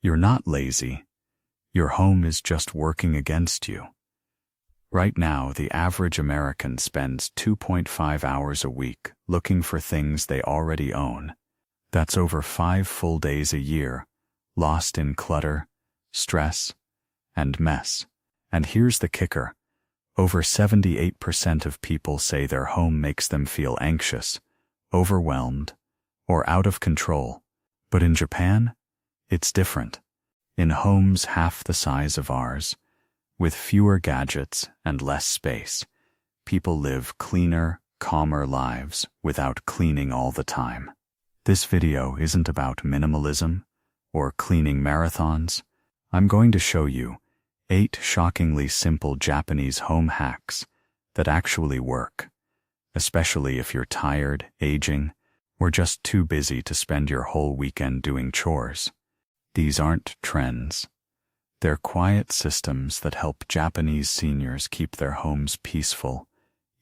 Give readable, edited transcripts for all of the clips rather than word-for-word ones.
You're not lazy. Your home is just working against you. Right now, the average American spends 2.5 hours a week looking for things they already own. That's over 5 full days a year, lost in clutter, stress, and mess. And here's the kicker. Over 78% of people say their home makes them feel anxious, overwhelmed, or out of control. But in Japan, it's different. In homes half the size of ours, with fewer gadgets and less space, people live cleaner, calmer lives without cleaning all the time. This video isn't about minimalism or cleaning marathons. I'm going to show you 8 shockingly simple Japanese home hacks that actually work, especially if you're tired, aging, or just too busy to spend your whole weekend doing chores. These aren't trends. They're quiet systems that help Japanese seniors keep their homes peaceful,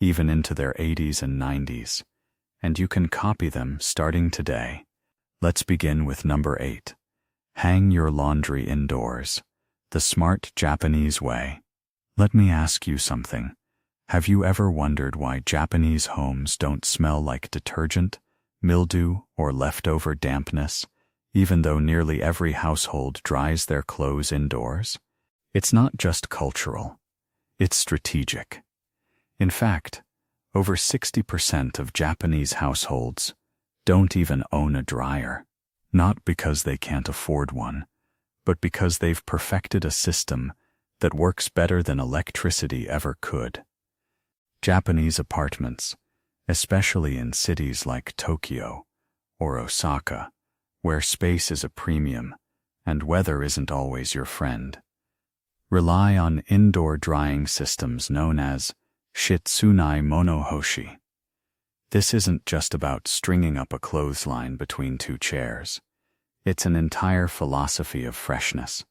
even into their 80s and 90s, and you can copy them starting today. Let's begin with number 8. Hang your laundry indoors, the smart Japanese way. Let me ask you something. Have you ever wondered why Japanese homes don't smell like detergent, mildew, or leftover dampness, even though nearly every household dries their clothes indoors? It's not just cultural. It's strategic. In fact, over 60% of Japanese households don't even own a dryer, not because they can't afford one, but because they've perfected a system that works better than electricity ever could. Japanese apartments, especially in cities like Tokyo or Osaka, where space is a premium and weather isn't always your friend, rely on indoor drying systems known as shitsunai monohoshi. This isn't just about stringing up a clothesline between 2 chairs. It's an entire philosophy of freshness.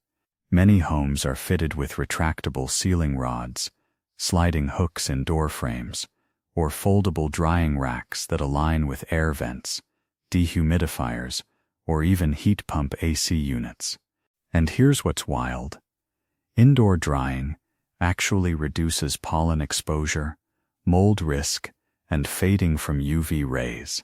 Many homes are fitted with retractable ceiling rods, sliding hooks in door frames, or foldable drying racks that align with air vents, dehumidifiers, or even heat pump AC units. And here's what's wild. Indoor drying actually reduces pollen exposure, mold risk, and fading from UV rays,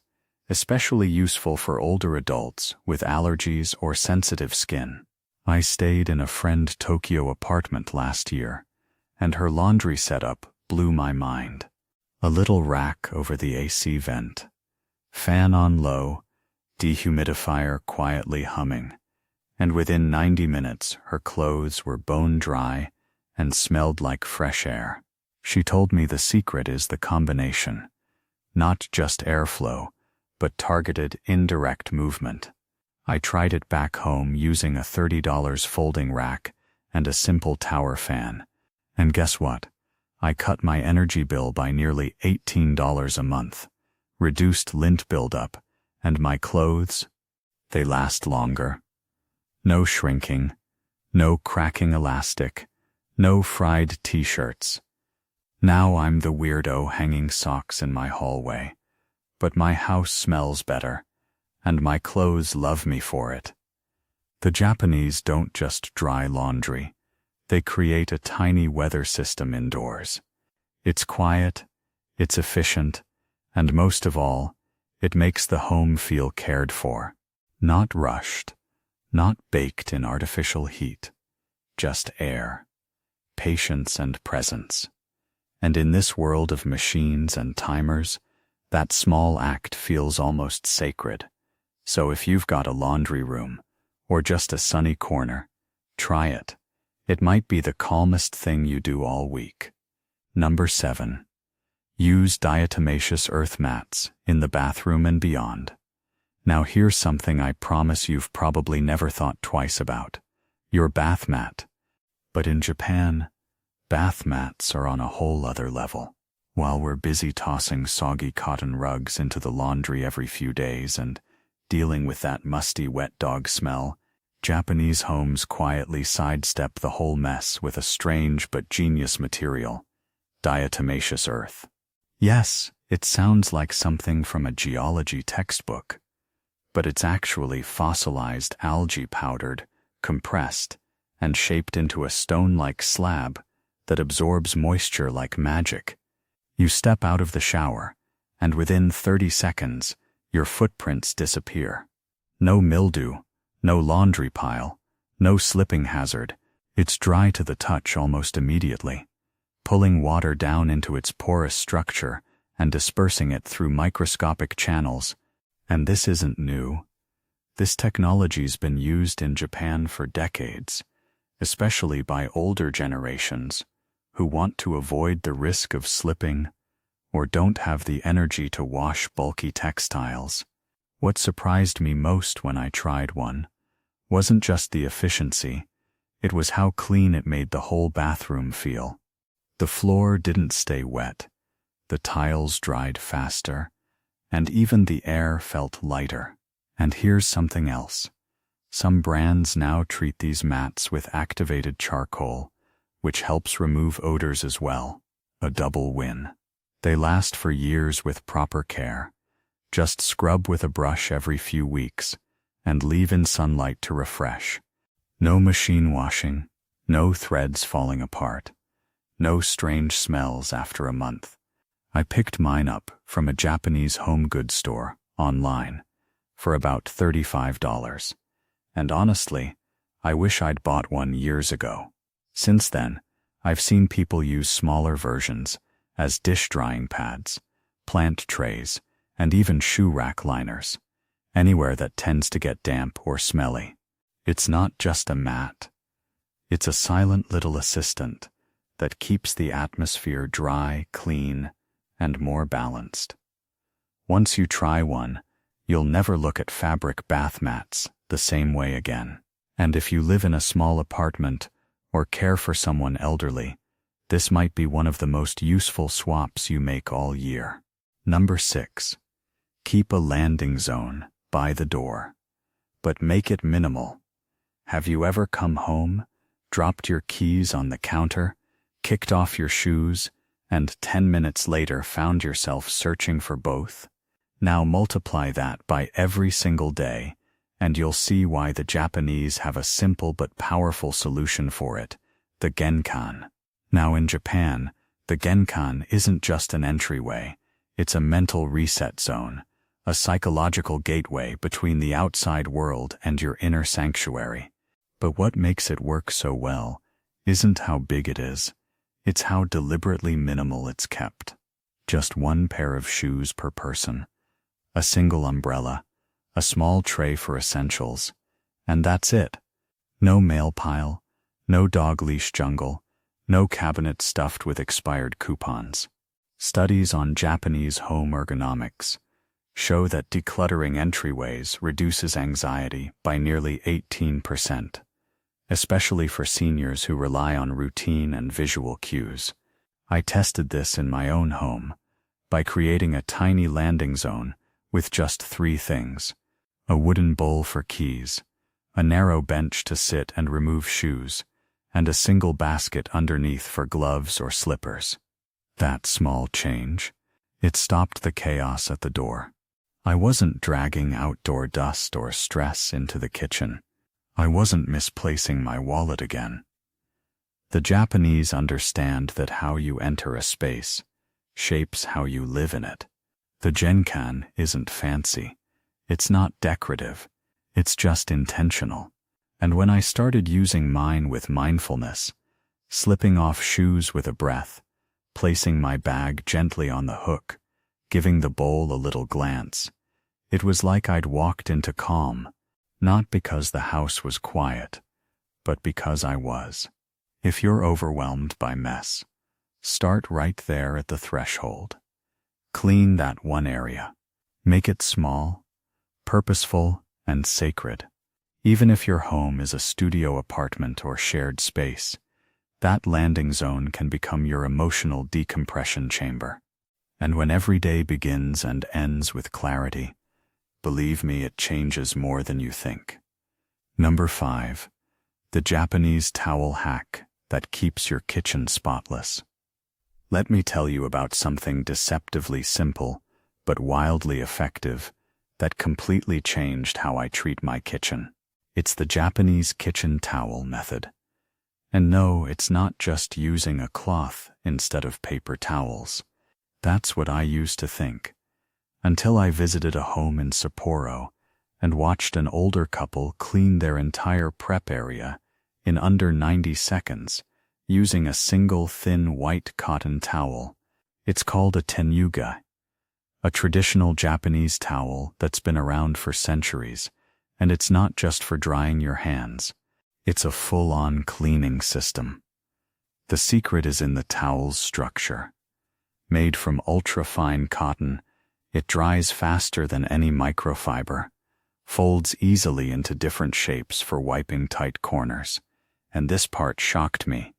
especially useful for older adults with allergies or sensitive skin. I stayed in a friend Tokyo apartment last year, and her laundry setup blew my mind. A little rack over the AC vent, fan on low, dehumidifier quietly humming, and within 90 minutes her clothes were bone dry and smelled like fresh air. She told me the secret is the combination, not just airflow, but targeted indirect movement. I tried it back home using a $30 folding rack and a simple tower fan, and guess what? I cut my energy bill by nearly $18 a month, reduced lint buildup, and my clothes, they last longer. No shrinking, no cracking elastic, no fried t-shirts. Now I'm the weirdo hanging socks in my hallway, but my house smells better, and my clothes love me for it. The Japanese don't just dry laundry. They create a tiny weather system indoors. It's quiet, it's efficient, and most of all, it makes the home feel cared for. Not rushed, not baked in artificial heat. Just air, patience and presence. And in this world of machines and timers, that small act feels almost sacred. So if you've got a laundry room, or just a sunny corner, try it. It might be the calmest thing you do all week. Number 7. Use diatomaceous earth mats in the bathroom and beyond. Now here's something I promise you've probably never thought twice about. Your bath mat. But in Japan, bath mats are on a whole other level. While we're busy tossing soggy cotton rugs into the laundry every few days and dealing with that musty wet dog smell, Japanese homes quietly sidestep the whole mess with a strange but genius material, diatomaceous earth. Yes, it sounds like something from a geology textbook, but it's actually fossilized algae powdered, compressed, and shaped into a stone-like slab that absorbs moisture like magic. You step out of the shower, and within 30 seconds, your footprints disappear. No mildew, no laundry pile, no slipping hazard. It's dry to the touch almost immediately, pulling water down into its porous structure and dispersing it through microscopic channels. And this isn't new. This technology's been used in Japan for decades, especially by older generations who want to avoid the risk of slipping or don't have the energy to wash bulky textiles. What surprised me most when I tried one wasn't just the efficiency, it was how clean it made the whole bathroom feel. The floor didn't stay wet, the tiles dried faster, and even the air felt lighter. And here's something else. Some brands now treat these mats with activated charcoal, which helps remove odors as well. A double win. They last for years with proper care. Just scrub with a brush every few weeks and leave in sunlight to refresh. No machine washing, no threads falling apart, no strange smells after a month. I picked mine up from a Japanese home goods store online for about $35. And honestly, I wish I'd bought one years ago. Since then, I've seen people use smaller versions as dish drying pads, plant trays, and even shoe rack liners, anywhere that tends to get damp or smelly. It's not just a mat. It's a silent little assistant that keeps the atmosphere dry, clean, and more balanced. Once you try one, you'll never look at fabric bath mats the same way again. And if you live in a small apartment or care for someone elderly, this might be one of the most useful swaps you make all year. Number 6. Keep a landing zone by the door, but make it minimal. Have you ever come home, dropped your keys on the counter, kicked off your shoes, and 10 minutes later found yourself searching for both? Now multiply that by every single day, and you'll see why the Japanese have a simple but powerful solution for it, the genkan. Now in Japan, the genkan isn't just an entryway, it's a mental reset zone, a psychological gateway between the outside world and your inner sanctuary. But what makes it work so well isn't how big it is, it's how deliberately minimal it's kept. Just one pair of shoes per person, a single umbrella, a small tray for essentials, and that's it. No mail pile, no dog leash jungle, no cabinet stuffed with expired coupons. Studies on Japanese home ergonomics show that decluttering entryways reduces anxiety by nearly 18%, especially for seniors who rely on routine and visual cues. I tested this in my own home by creating a tiny landing zone with just 3 things: a wooden bowl for keys, a narrow bench to sit and remove shoes, and a single basket underneath for gloves or slippers. That small change, it stopped the chaos at the door. I wasn't dragging outdoor dust or stress into the kitchen. I wasn't misplacing my wallet again. The Japanese understand that how you enter a space shapes how you live in it. The genkan isn't fancy. It's not decorative. It's just intentional. And when I started using mine with mindfulness, slipping off shoes with a breath, placing my bag gently on the hook, giving the bowl a little glance, it was like I'd walked into calm, not because the house was quiet, but because I was. If you're overwhelmed by mess, start right there at the threshold. Clean that one area. Make it small, purposeful, and sacred. Even if your home is a studio apartment or shared space, that landing zone can become your emotional decompression chamber. And when every day begins and ends with clarity, believe me, it changes more than you think. Number 5. The Japanese towel hack that keeps your kitchen spotless. Let me tell you about something deceptively simple, but wildly effective, that completely changed how I treat my kitchen. It's the Japanese kitchen towel method. And no, it's not just using a cloth instead of paper towels. That's what I used to think, until I visited a home in Sapporo and watched an older couple clean their entire prep area in under 90 seconds using a single thin white cotton towel. It's called a tenyuge, a traditional Japanese towel that's been around for centuries, and it's not just for drying your hands. It's a full-on cleaning system. The secret is in the towel's structure. Made from ultra-fine cotton, it dries faster than any microfiber, folds easily into different shapes for wiping tight corners, and this part shocked me,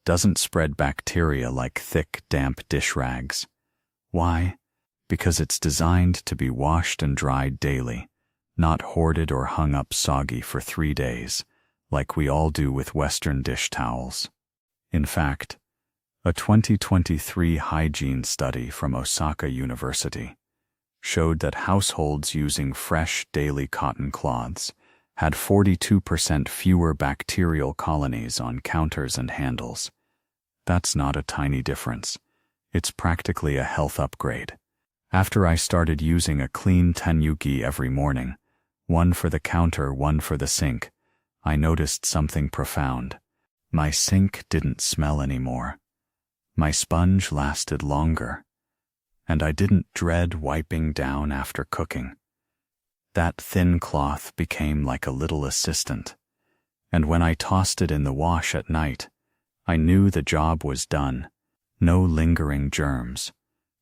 doesn't spread bacteria like thick, damp dish rags. Why? Because it's designed to be washed and dried daily, not hoarded or hung up soggy for 3 days, like we all do with Western dish towels. In fact, a 2023 hygiene study from Osaka University showed that households using fresh daily cotton cloths had 42% fewer bacterial colonies on counters and handles. That's not a tiny difference. It's practically a health upgrade. After I started using a clean tenyuge every morning, one for the counter, one for the sink, I noticed something profound. My sink didn't smell anymore. My sponge lasted longer, and I didn't dread wiping down after cooking. That thin cloth became like a little assistant, and when I tossed it in the wash at night, I knew the job was done. No lingering germs,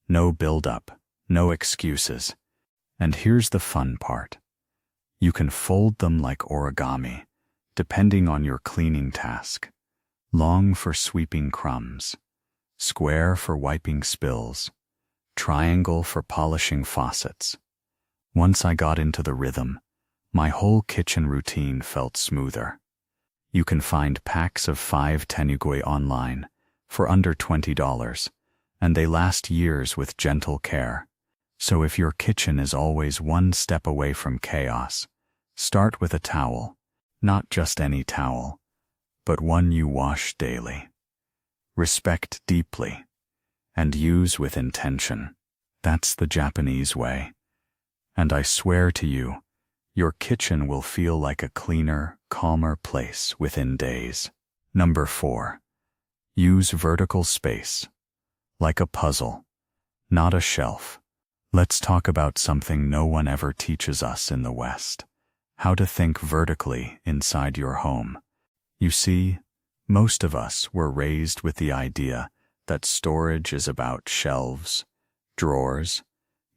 no buildup, no excuses. And here's the fun part. You can fold them like origami, depending on your cleaning task. Long for sweeping crumbs, square for wiping spills, triangle for polishing faucets. Once I got into the rhythm, my whole kitchen routine felt smoother. You can find packs of 5 tenyuge online for under $20, and they last years with gentle care. So if your kitchen is always one step away from chaos, start with a towel, not just any towel, but one you wash daily. Respect deeply, and use with intention. That's the Japanese way. And I swear to you, your kitchen will feel like a cleaner, calmer place within days. Number 4. Use vertical space. Like a puzzle, not a shelf. Let's talk about something no one ever teaches us in the West. How to think vertically inside your home. You see, most of us were raised with the idea that storage is about shelves, drawers,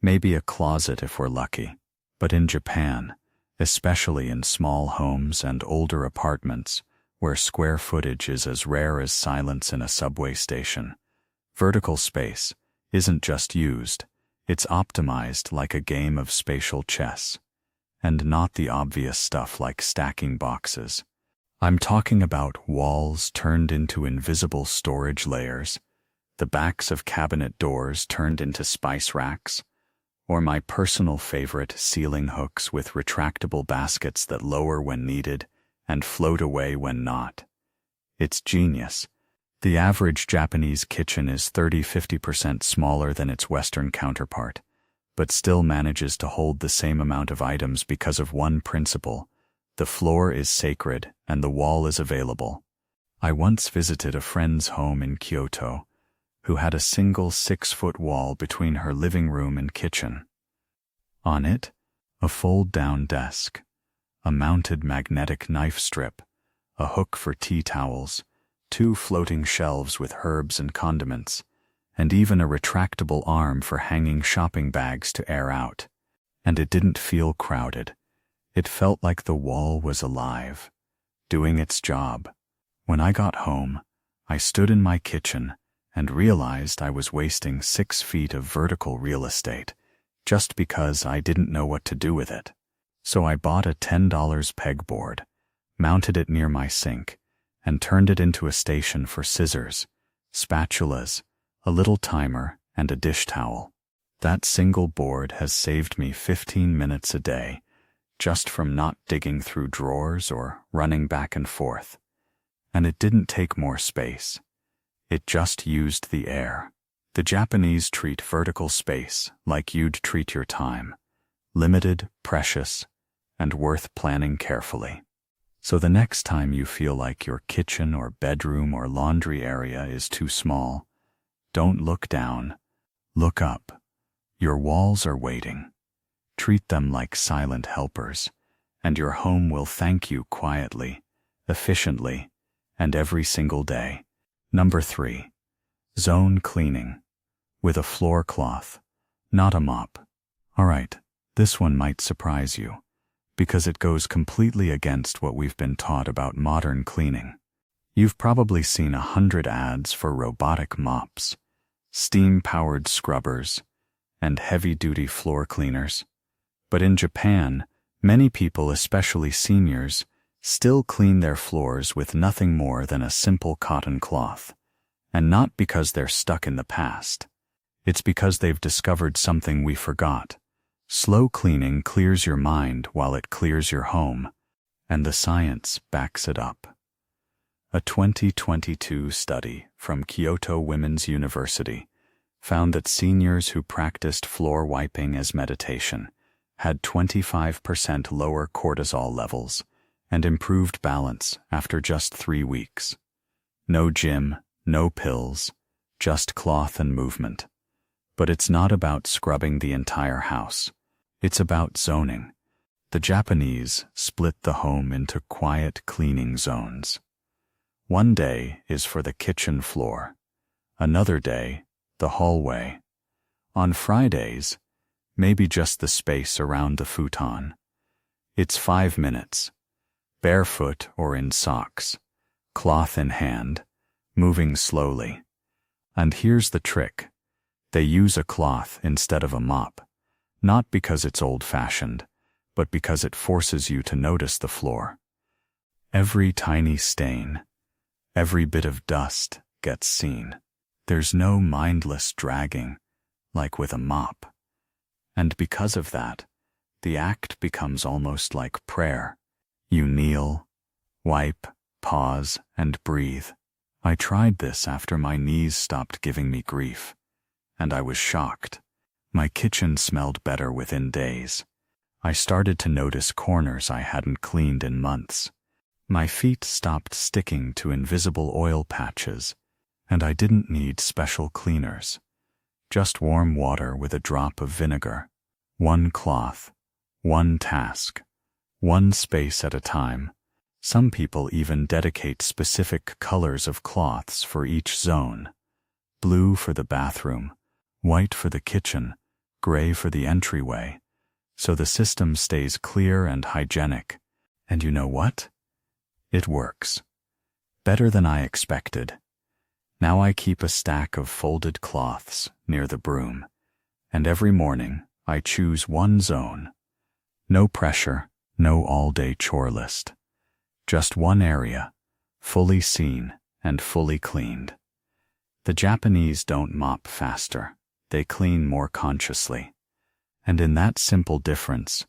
maybe a closet if we're lucky. But in Japan, especially in small homes and older apartments, where square footage is as rare as silence in a subway station, vertical space isn't just used, it's optimized like a game of spatial chess. And not the obvious stuff like stacking boxes. I'm talking about walls turned into invisible storage layers, the backs of cabinet doors turned into spice racks, or my personal favorite, ceiling hooks with retractable baskets that lower when needed and float away when not. It's genius. The average Japanese kitchen is 30–50% smaller than its Western counterpart, but still manages to hold the same amount of items because of one principle: the floor is sacred and the wall is available. I once visited a friend's home in Kyoto who had a single 6-foot wall between her living room and kitchen. On it, a fold-down desk, a mounted magnetic knife strip, a hook for tea towels, 2 floating shelves with herbs and condiments, and even a retractable arm for hanging shopping bags to air out. And it didn't feel crowded. It felt like the wall was alive, doing its job. When I got home, I stood in my kitchen and realized I was wasting 6 feet of vertical real estate just because I didn't know what to do with it. So I bought a $10 pegboard, mounted it near my sink, and turned it into a station for scissors, spatulas, a little timer, and a dish towel. That single board has saved me 15 minutes a day, just from not digging through drawers or running back and forth. And it didn't take more space. It just used the air. The Japanese treat vertical space like you'd treat your time. Limited, precious, and worth planning carefully. So the next time you feel like your kitchen or bedroom or laundry area is too small, don't look down, look up. Your walls are waiting. Treat them like silent helpers, and your home will thank you quietly, efficiently, and every single day. Number 3. Zone cleaning. With a floor cloth, not a mop. Alright, this one might surprise you, because it goes completely against what we've been taught about modern cleaning. You've probably seen 100 ads for robotic mops, steam-powered scrubbers, and heavy-duty floor cleaners. But in Japan, many people, especially seniors, still clean their floors with nothing more than a simple cotton cloth. And not because they're stuck in the past. It's because they've discovered something we forgot. Slow cleaning clears your mind while it clears your home, and the science backs it up. A 2022 study from Kyoto Women's University found that seniors who practiced floor wiping as meditation had 25% lower cortisol levels and improved balance after just 3 weeks. No gym, no pills, just cloth and movement. But it's not about scrubbing the entire house. It's about zoning. The Japanese split the home into quiet cleaning zones. One day is for the kitchen floor. Another day, the hallway. On Fridays, maybe just the space around the futon. It's 5 minutes. Barefoot or in socks, cloth in hand, moving slowly. And here's the trick. They use a cloth instead of a mop. Not because it's old-fashioned, but because it forces you to notice the floor. Every tiny stain, every bit of dust gets seen. There's no mindless dragging, like with a mop. And because of that, the act becomes almost like prayer. You kneel, wipe, pause, and breathe. I tried this after my knees stopped giving me grief, and I was shocked. My kitchen smelled better within days. I started to notice corners I hadn't cleaned in months. My feet stopped sticking to invisible oil patches, and I didn't need special cleaners. Just warm water with a drop of vinegar. One cloth, one task, one space at a time. Some people even dedicate specific colors of cloths for each zone. Blue for the bathroom, white for the kitchen, gray for the entryway. So the system stays clear and hygienic. And you know what? It works. Better than I expected. Now I keep a stack of folded cloths near the broom, and every morning I choose one zone. No pressure, no all-day chore list. Just one area, fully seen and fully cleaned. The Japanese don't mop faster, they clean more consciously. And in that simple difference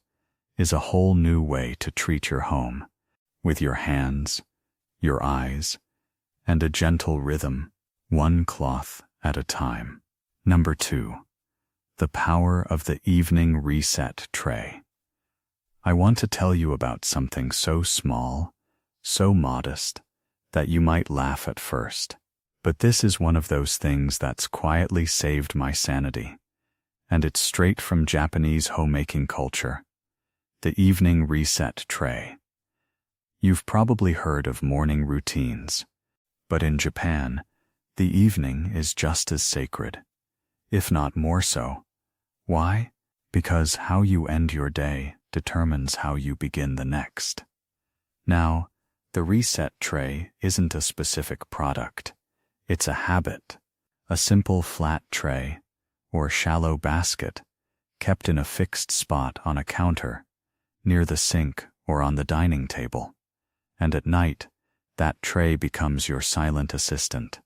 is a whole new way to treat your home, with your hands, your eyes, and a gentle rhythm, one cloth at a time. Number 2. The power of the evening reset tray. I want to tell you about something so small, so modest, that you might laugh at first. But this is one of those things that's quietly saved my sanity. And it's straight from Japanese homemaking culture. The evening reset tray. You've probably heard of morning routines. But in Japan, the evening is just as sacred, if not more so. Why? Because how you end your day determines how you begin the next. Now, the reset tray isn't a specific product. It's a habit, a simple flat tray, or shallow basket, kept in a fixed spot on a counter, near the sink or on the dining table. And at night, that tray becomes your silent assistant.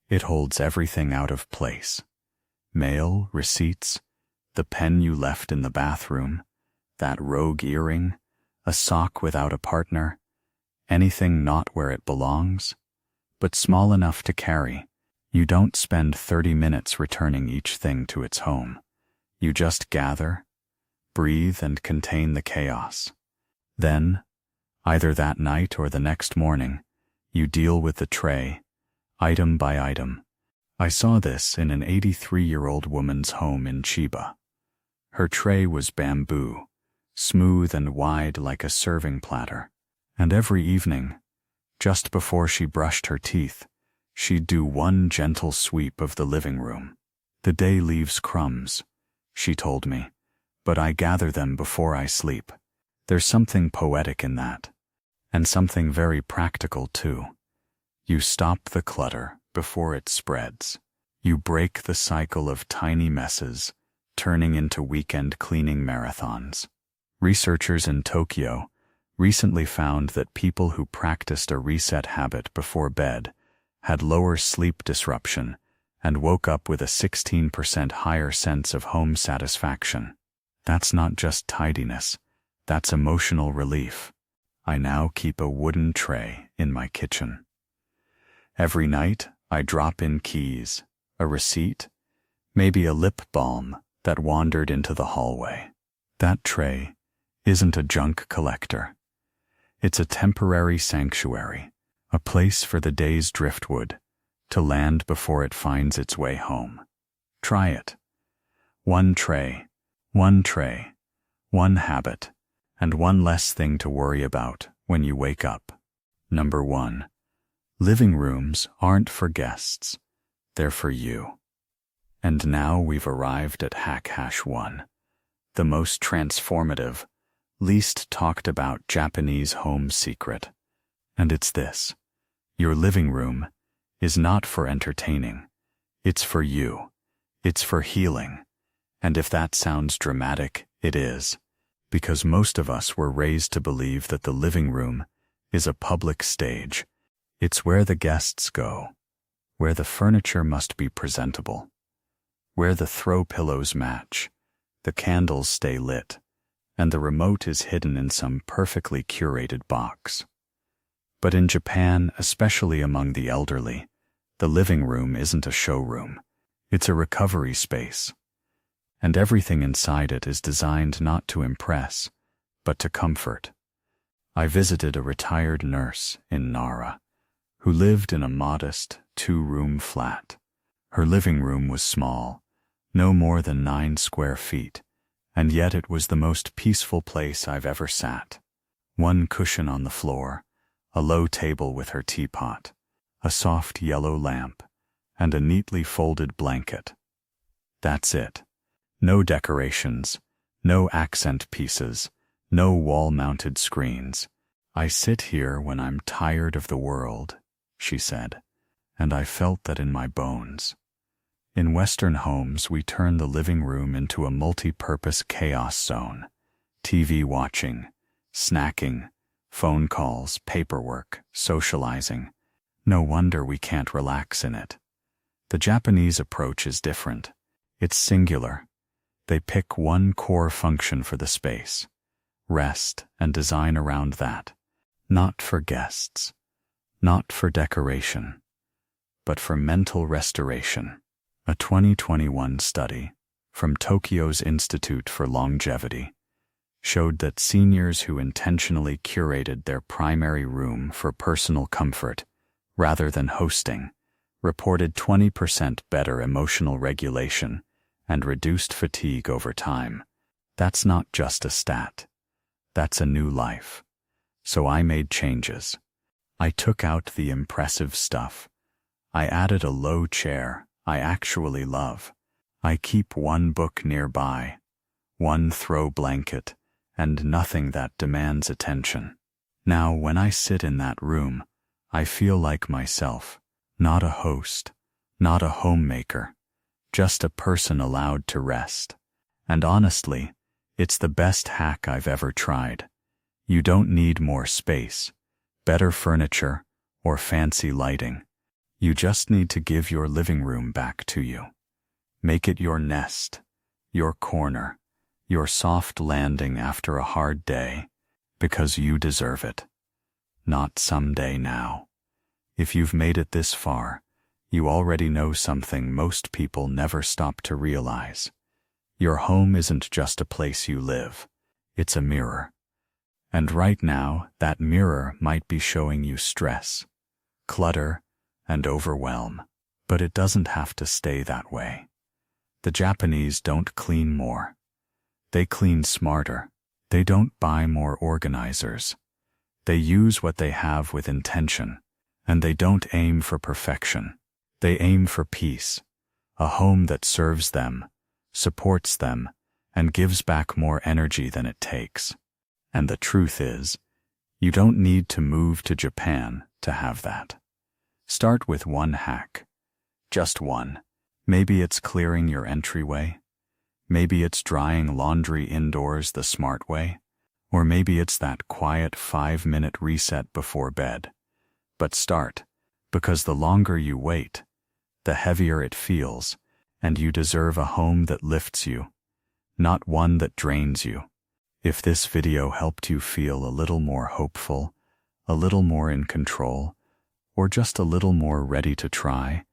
It holds everything out of place. Mail, receipts, the pen you left in the bathroom, that rogue earring, a sock without a partner, anything not where it belongs, but small enough to carry. You don't spend 30 minutes returning each thing to its home. You just gather, breathe, and contain the chaos. Then, either that night or the next morning, you deal with the tray, item by item. I saw this in an 83-year-old woman's home in Chiba. Her tray was bamboo, smooth and wide like a serving platter, and every evening, just before she brushed her teeth, she'd do one gentle sweep of the living room. The day leaves crumbs, she told me, but I gather them before I sleep. There's something poetic in that, and something very practical too. You stop the clutter before it spreads. You break the cycle of tiny messes, turning into weekend cleaning marathons. Researchers in Tokyo recently found that people who practiced a reset habit before bed had lower sleep disruption and woke up with a 16% higher sense of home satisfaction. That's not just tidiness, that's emotional relief. I now keep a wooden tray in my kitchen. Every night, I drop in keys, a receipt, maybe a lip balm that wandered into the hallway. That tray isn't a junk collector. It's a temporary sanctuary, a place for the day's driftwood to land before it finds its way home. Try it. One tray, one habit, and one less thing to worry about when you wake up. Number 1. Living rooms aren't for guests. They're for you. And now we've arrived at hack-1, the most transformative, least talked about Japanese home secret. And it's this: your living room is not for entertaining. It's for you. It's for healing. And if that sounds dramatic, it is. Because most of us were raised to believe that the living room is a public stage. It's where the guests go, where the furniture must be presentable, where the throw pillows match, the candles stay lit, and the remote is hidden in some perfectly curated box. But in Japan, especially among the elderly, the living room isn't a showroom. It's a recovery space. And everything inside it is designed not to impress, but to comfort. I visited a retired nurse in Nara, who lived in a modest 2-room flat. Her living room was small, no more than 9 square feet, and yet it was the most peaceful place I've ever sat. One cushion on the floor, a low table with her teapot, a soft yellow lamp, and a neatly folded blanket. That's it. No decorations, no accent pieces, no wall-mounted screens. I sit here when I'm tired of the world, she said, and I felt that in my bones. In Western homes, we turn the living room into a multi-purpose chaos zone. TV watching, snacking, phone calls, paperwork, socializing. No wonder we can't relax in it. The Japanese approach is different. It's singular. They pick one core function for the space, rest, and design around that. Not for guests, not for decoration, but for mental restoration. A 2021 study from Tokyo's Institute for Longevity showed that seniors who intentionally curated their primary room for personal comfort rather than hosting reported 20% better emotional regulation and reduced fatigue over time. That's not just a stat. That's a new life. So I made changes. I took out the impressive stuff. I added a low chair I actually love. I keep one book nearby, one throw blanket, and nothing that demands attention. Now, when I sit in that room, I feel like myself, not a host, not a homemaker, just a person allowed to rest. And honestly, it's the best hack I've ever tried. You don't need more space, better furniture, or fancy lighting. You just need to give your living room back to you. Make it your nest, your corner, your soft landing after a hard day, because you deserve it. Not someday now. If you've made it this far, you already know something most people never stop to realize. Your home isn't just a place you live, it's a mirror. And right now, that mirror might be showing you stress, clutter, and overwhelm. But it doesn't have to stay that way. The Japanese don't clean more. They clean smarter. They don't buy more organizers. They use what they have with intention, and they don't aim for perfection. They aim for peace, a home that serves them, supports them, and gives back more energy than it takes. And the truth is, you don't need to move to Japan to have that. Start with one hack. Just one. Maybe it's clearing your entryway. Maybe it's drying laundry indoors the smart way. Or maybe it's that quiet 5-minute reset before bed. But start, because the longer you wait, the heavier it feels, and you deserve a home that lifts you, not one that drains you. If this video helped you feel a little more hopeful, a little more in control, or just a little more ready to try,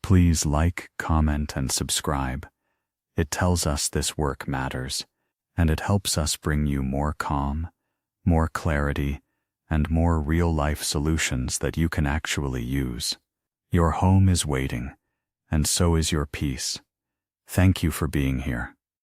please like, comment, and subscribe. It tells us this work matters, and it helps us bring you more calm, more clarity, and more real-life solutions that you can actually use. Your home is waiting, and so is your peace. Thank you for being here.